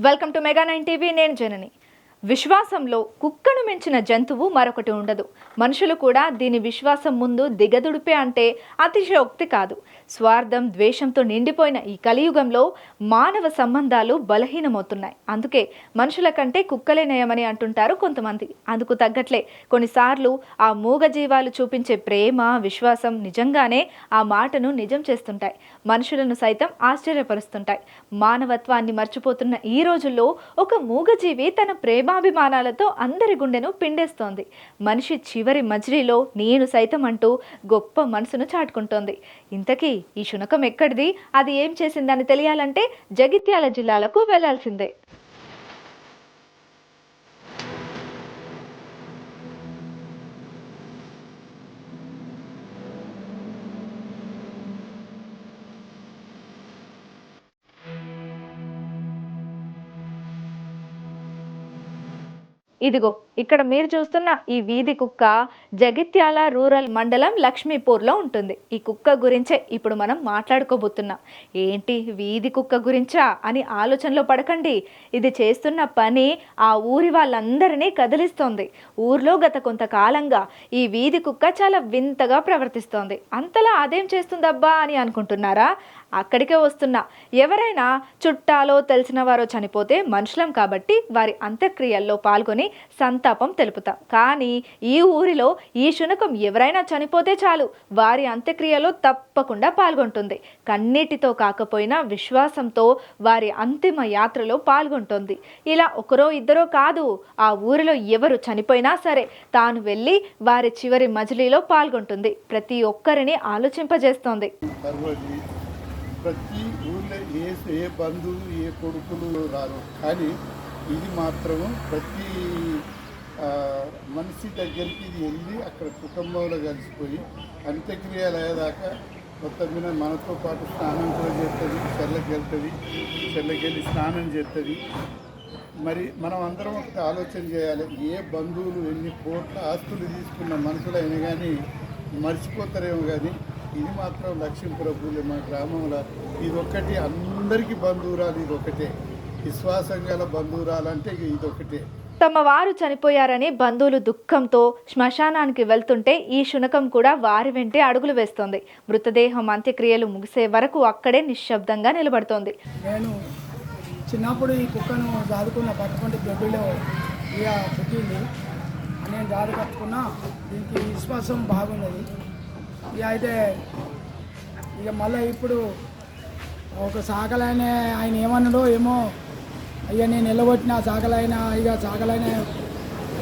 Welcome to mega 9 TV. నేను జనని. విశ్వాసంలో కుక్కను మించిన జంతువు మరొకటి ఉండదు. మనుషులు కూడా దీని విశ్వాసం ముందు దిగదుడిపే అంటే అతిశయోక్తి కాదు. స్వార్థం, ద్వేషంతో నిండిపోయిన ఈ కలియుగంలో మానవ సంబంధాలు బలహీనమవుతున్నాయి. అందుకే మనుషుల కంటే కుక్కలే నయమని అంటుంటారు కొంతమంది. అందుకు తగ్గట్లే కొన్నిసార్లు ఆ మూగ జీవాలు చూపించే ప్రేమ, విశ్వాసం నిజంగానే ఆ మాటను నిజం చేస్తుంటాయి. మనుషులను సైతం ఆశ్చర్యపరుస్తుంటాయి. మానవత్వాన్ని మర్చిపోతున్న ఈ రోజుల్లో ఒక మూగజీవి తన ప్రేమాభిమానాలతో అందరి గుండెను పిండేస్తోంది. మనిషి చివరి మజిలీలో నేను సైతం అంటూ గొప్ప మనసును చాటుకుంటోంది. ఇంతకీ ఈ శునకం ఎక్కడిది, అది ఏం చేసిందని తెలియాలంటే జగిత్యాల జిల్లాలకు వెళ్లాల్సిందే. ఇదిగో ఇక్కడ మీరు చూస్తున్న ఈ వీధి కుక్క జగిత్యాల రూరల్ మండలం లక్ష్మీపూర్లో ఉంటుంది. ఈ కుక్క గురించే ఇప్పుడు మనం మాట్లాడుకోబోతున్నాం. ఏంటి వీధి కుక్క గురించా అని ఆలోచనలో పడకండి. ఇది చేస్తున్న పని ఆ ఊరి వాళ్ళందరినీ కదిలిస్తోంది. ఊర్లో గత కొంతకాలంగా ఈ వీధి కుక్క చాలా వింతగా ప్రవర్తిస్తోంది. అంతలా అదేం చేస్తుందబ్బా అని అనుకుంటున్నారా? అక్కడికే వస్తున్నా. ఎవరైనా చుట్టాలో తెలిసిన వారో చనిపోతే మనుషులం కాబట్టి వారి అంత్యక్రియల్లో పాల్గొని సంతాపం తెలుపుతాం. కానీ ఈ ఊరిలో ఈ శునకం ఎవరైనా చనిపోతే చాలు వారి అంత్యక్రియలో తప్పకుండా పాల్గొంటుంది. కన్నీటితో కాకపోయినా విశ్వాసంతో వారి అంతిమ యాత్రలో పాల్గొంటుంది. ఇలా ఒకరో ఇద్దరో కాదు, ఆ ఊరిలో ఎవరు చనిపోయినా సరే తాను వెళ్ళి వారి చివరి మజిలీలో పాల్గొంటుంది. ప్రతి ఒక్కరిని ఆలోచింపజేస్తోంది. ప్రతి ఊళ్ళో ఏ బంధువు ఏ కొడుకులు రారు, కానీ ఇది మాత్రము ప్రతి మనిషి దగ్గరికి ఇది వెళ్ళి అక్కడ కుటుంబంలో కలిసిపోయి అంత్యక్రియలు అయ్యేదాకా మొత్తం మీద మనతో పాటు స్నానం కూడా చేస్తుంది. చెర్లకి వెళ్ళి స్నానం చేస్తుంది. మరి మనం అందరం ఒకటి ఆలోచన చేయాలి. ఏ బంధువులు ఎన్ని కోట్ల ఆస్తులు తీసుకున్న మనుషులైనా కానీ మర్చిపోతారేమో, కానీ ఇది మాత్రం లక్ష్మీపురపులే మా గ్రామంలో ఇదొక్కటి అందరికీ బంధువురాలు. ఇదొకటే విశ్వాసం గల బంధువురాలంటే ఇదొకటే. తమ వారు చనిపోయారని బంధువులు దుఃఖంతో శ్మశానానికి వెళ్తుంటే ఈ శునకం కూడా వారి వెంటే అడుగులు వేస్తోంది. మృతదేహం అంత్యక్రియలు ముగిసే వరకు అక్కడే నిశ్శబ్దంగా నిలబడుతోంది. నేను చిన్నప్పుడు ఈ కుక్కను దాదుకున్న పట్టుకుంటే గడ్డిలో ఇక పుట్టింది. నేను దాదు కట్టుకున్నా. దీనికి విశ్వాసం బాగున్నది. ఇక అయితే ఇక మళ్ళీ ఇప్పుడు ఒక సాకలైన ఆయన ఏమన్నాడో ఏమో, అయ్యా నేను వెళ్ళగొట్టినా సాకలైన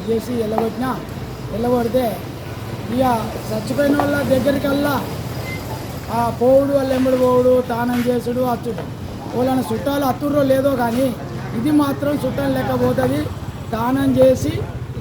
చేసి వెళ్ళగొడితే ఇక చచ్చిపోయిన వాళ్ళ దగ్గరికల్లా ఆ పోవుడు వాళ్ళ ఎంబడి పోవుడు, తానం చేసుడు, అచ్చుడు. వాళ్ళని చుట్టాలు అత్తుర్రో లేదో కానీ ఇది మాత్రం చుట్టాలు లేకపోతుంది. తానం చేసి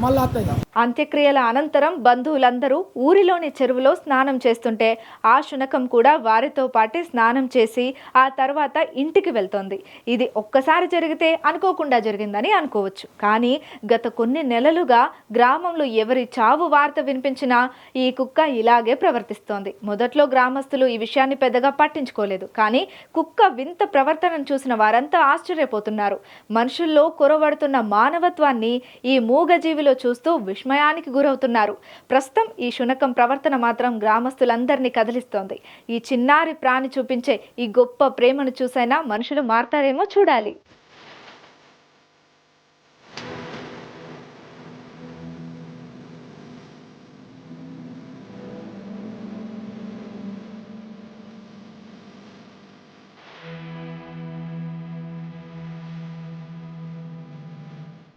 మళ్ళీ అత్తది. అంత్యక్రియల అనంతరం బంధువులందరూ ఊరిలోని చెరువులో స్నానం చేస్తుంటే ఆ శునకం కూడా వారితో పాటు స్నానం చేసి ఆ తర్వాత ఇంటికి వెళ్తోంది. ఇది ఒక్కసారి జరిగితే అనుకోకుండా జరిగిందని అనుకోవచ్చు. కానీ గత కొన్ని నెలలుగా గ్రామంలో ఎవరి చావు వార్త వినిపించినా ఈ కుక్క ఇలాగే ప్రవర్తిస్తోంది. మొదట్లో గ్రామస్తులు ఈ విషయాన్ని పెద్దగా పట్టించుకోలేదు. కానీ కుక్క వింత ప్రవర్తనను చూసిన వారంతా ఆశ్చర్యపోతున్నారు. మనుషుల్లో కొరవడుతున్న మానవత్వాన్ని ఈ మూగజీవిలో చూస్తూ విస్మయానికి గురవుతున్నారు. ప్రస్తుతం ఈ శునకం ప్రవర్తన మాత్రం గ్రామస్తులందరినీ కదిలిస్తోంది. ఈ చిన్నారి ప్రాణి చూపించే ఈ గొప్ప ప్రేమను చూసైనా మనుషులు మారతారేమో చూడాలి.